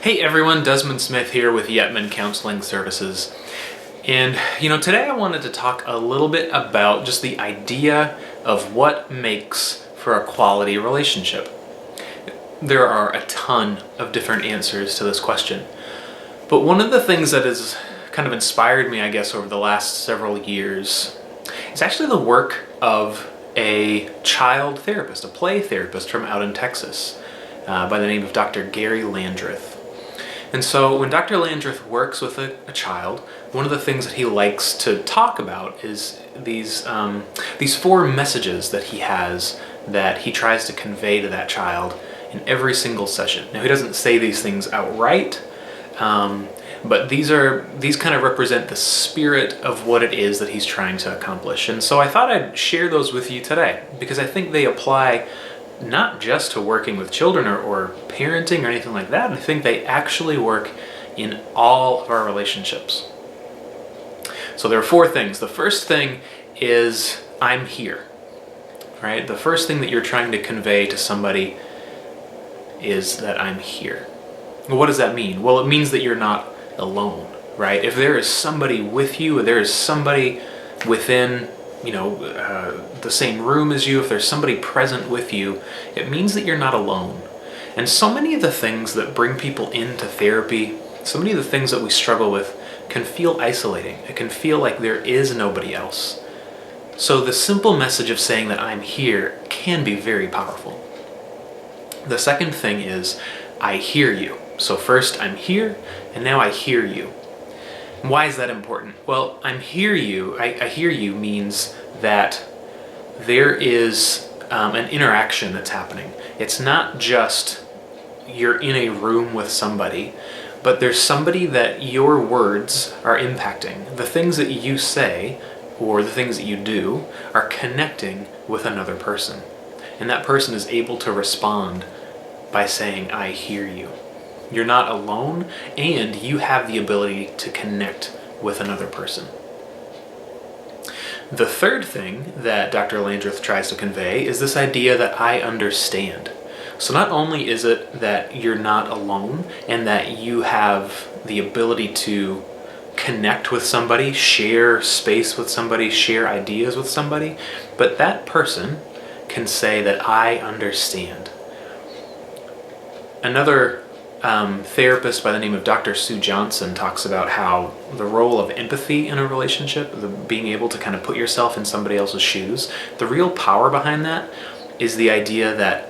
Hey everyone, Desmond Smith here with Yetman Counseling Services. And today I wanted to talk a little bit about just the idea of what makes for a quality relationship. There are a ton of different answers to this question. But one of the things that has kind of inspired me, I guess, over the last several years is actually the work of a child therapist, a play therapist from out in Texas by the name of Dr. Gary Landreth. And so when Dr. Landreth works with a child, one of the things that he likes to talk about is these four messages that he has that he tries to convey to that child in every single session. Now, he doesn't say these things outright, but these kind of represent the spirit of what it is that he's trying to accomplish. And so I thought I'd share those with you today because I think they apply not just to working with children or parenting or anything like that. I think they actually work in all of our relationships. So there are four things. The first thing is, I'm here, right? The first thing that you're trying to convey to somebody is that I'm here. Well, what does that mean? Well, it means that you're not alone, right? If there is somebody with you, if there is somebody within the same room as you, if there's somebody present with you, it means that you're not alone. And so many of the things that bring people into therapy, so many of the things that we struggle with can feel isolating. It can feel like there is nobody else. So the simple message of saying that I'm here can be very powerful. The second thing is, I hear you. So first, I'm here, and now I hear you. Why is that important? Well, I hear you means that there is an interaction that's happening. It's not just you're in a room with somebody, but there's somebody that your words are impacting. The things that you say or the things that you do are connecting with another person. And that person is able to respond by saying, I hear you. You're not alone, and you have the ability to connect with another person. The third thing that Dr. Landreth tries to convey is this idea that I understand. So not only is it that you're not alone and that you have the ability to connect with somebody, share space with somebody, share ideas with somebody, but that person can say that I understand. Another therapist by the name of Dr. Sue Johnson talks about how the role of empathy in a relationship, being able to kind of put yourself in somebody else's shoes, the real power behind that is the idea that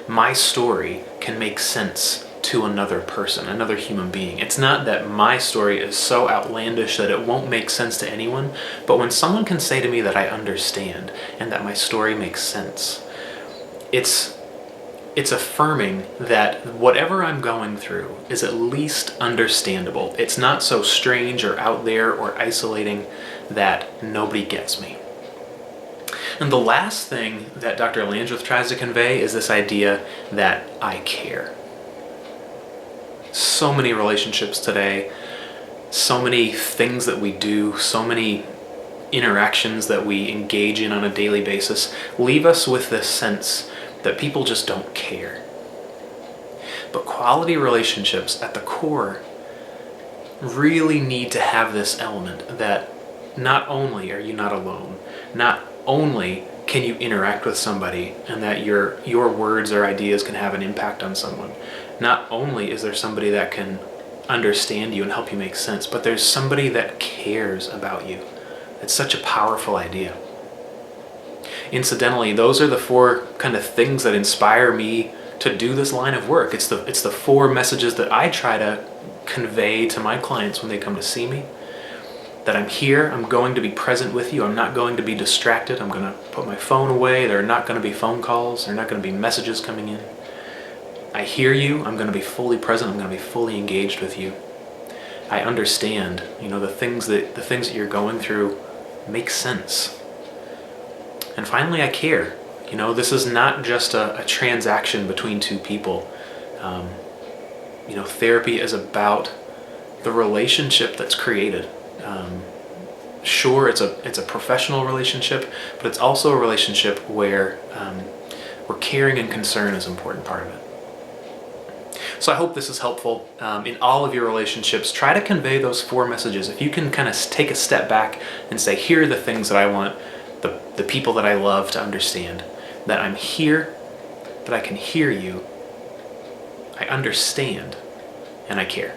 my story can make sense to another person, another human being. It's not that my story is so outlandish that it won't make sense to anyone, but when someone can say to me that I understand and that my story makes sense, it's affirming that whatever I'm going through is at least understandable. It's not so strange or out there or isolating that nobody gets me. And the last thing that Dr. Landreth tries to convey is this idea that I care. So many relationships today, so many things that we do, so many interactions that we engage in on a daily basis leave us with this sense that people just don't care. But quality relationships at the core really need to have this element that not only are you not alone, not only can you interact with somebody and that your words or ideas can have an impact on someone, not only is there somebody that can understand you and help you make sense, but there's somebody that cares about you. It's such a powerful idea. Incidentally, those are the four kind of things that inspire me to do this line of work. It's the four messages that I try to convey to my clients when they come to see me. That I'm here, I'm going to be present with you, I'm not going to be distracted, I'm going to put my phone away, there are not going to be phone calls, there are not going to be messages coming in. I hear you, I'm going to be fully present, I'm going to be fully engaged with you. I understand, the things that you're going through make sense. And finally, I care. This is not just a transaction between two people. Therapy is about the relationship that's created. Sure, it's a professional relationship, but it's also a relationship where caring and concern is an important part of it. So I hope this is helpful in all of your relationships. Try to convey those 4 messages. If you can kind of take a step back and say, here are the things that I want the people that I love to understand. That I'm here, that I can hear you, I understand, and I care.